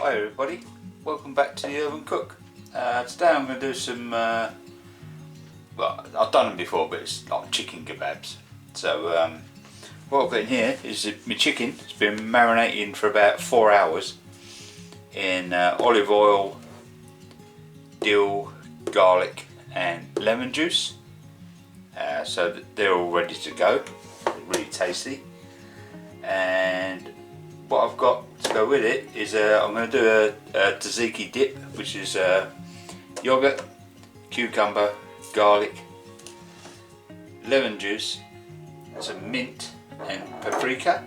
Hi everybody, welcome back to the Urban Cook. Today I'm going to do some, well, I've done them before, but it's like chicken kebabs. So what I've got in here is my chicken. It's been marinating for about 4 hours in olive oil, dill, garlic and lemon juice. So that they're all ready to go, really tasty. And what I've got to go with it is I'm going to do a tzatziki dip, which is yogurt, cucumber, garlic, lemon juice, some mint and paprika.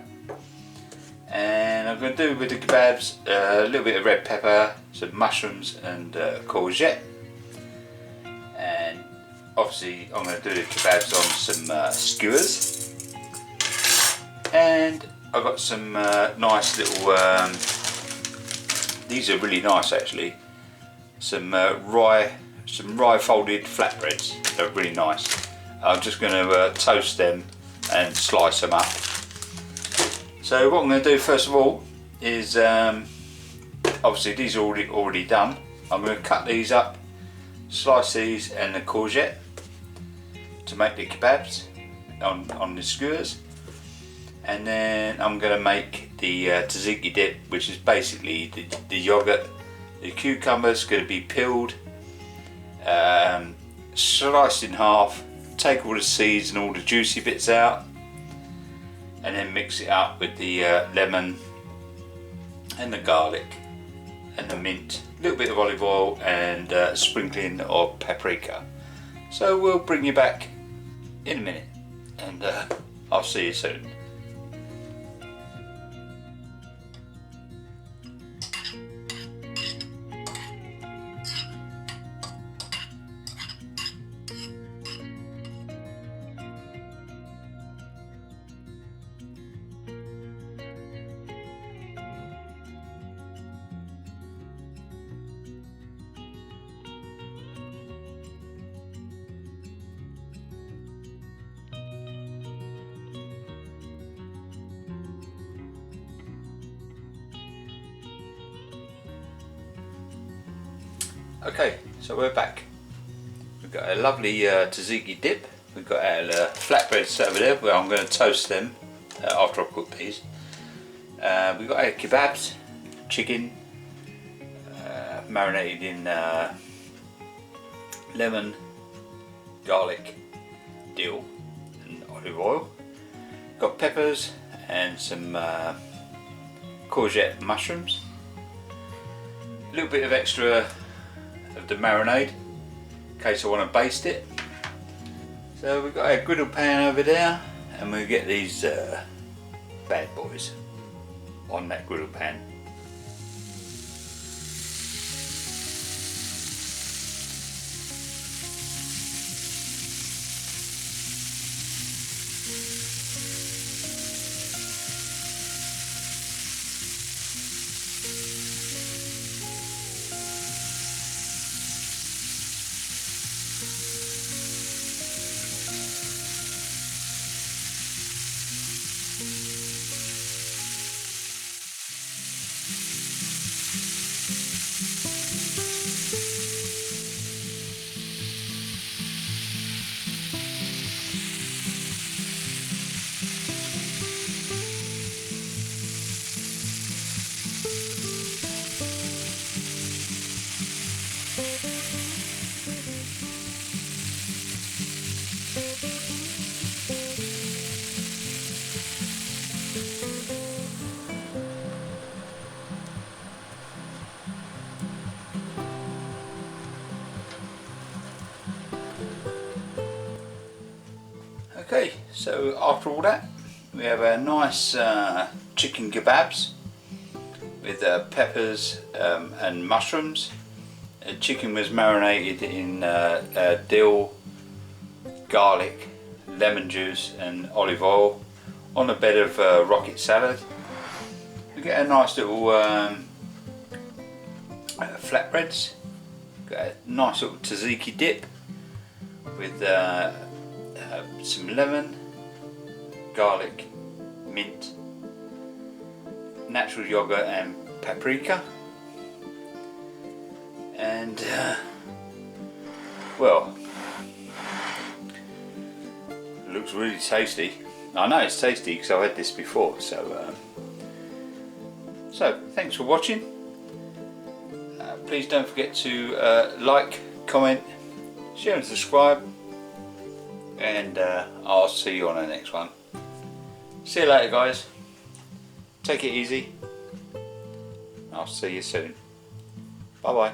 And I'm going to do with the kebabs a little bit of red pepper, some mushrooms and courgette. And obviously I'm going to do the kebabs on some skewers. And I've got some nice little, these are really nice actually, some rye folded flatbreads. They're really nice. I'm just going to toast them and slice them up. So what I'm going to do first of all is, obviously these are already done. I'm going to cut these up, slice these and the courgette to make the kebabs on the skewers. And then I'm going to make the tzatziki dip, which is basically the yogurt. The cucumber's going to be peeled, sliced in half, take all the seeds and all the juicy bits out, and then mix it up with the lemon and the garlic and the mint, a little bit of olive oil and a sprinkling of paprika. So we'll bring you back in a minute and I'll see you soon. Okay, so we're back. We've got a lovely tzatziki dip. We've got our flatbreads over there where I'm going to toast them after I've cooked these. We've got our kebabs, chicken, marinated in lemon, garlic, dill and olive oil. Got peppers and some courgette mushrooms. A little bit of extra of the marinade in case I want to baste it. So we've got our griddle pan over there and we'll get these bad boys on that griddle pan. Okay, so after all that, we have a nice chicken kebabs with peppers and mushrooms. The chicken was marinated in dill, garlic, lemon juice and olive oil on a bed of rocket salad. We get a nice little flatbreads, got a nice little tzatziki dip with some lemon, garlic, mint, natural yogurt and paprika. and well, it looks really tasty. I know it's tasty because I've had this before. So thanks for watching. Please don't forget to like, comment, share and subscribe, and I'll see you on the next one. See you later, guys. Take it easy. I'll see you soon. Bye bye.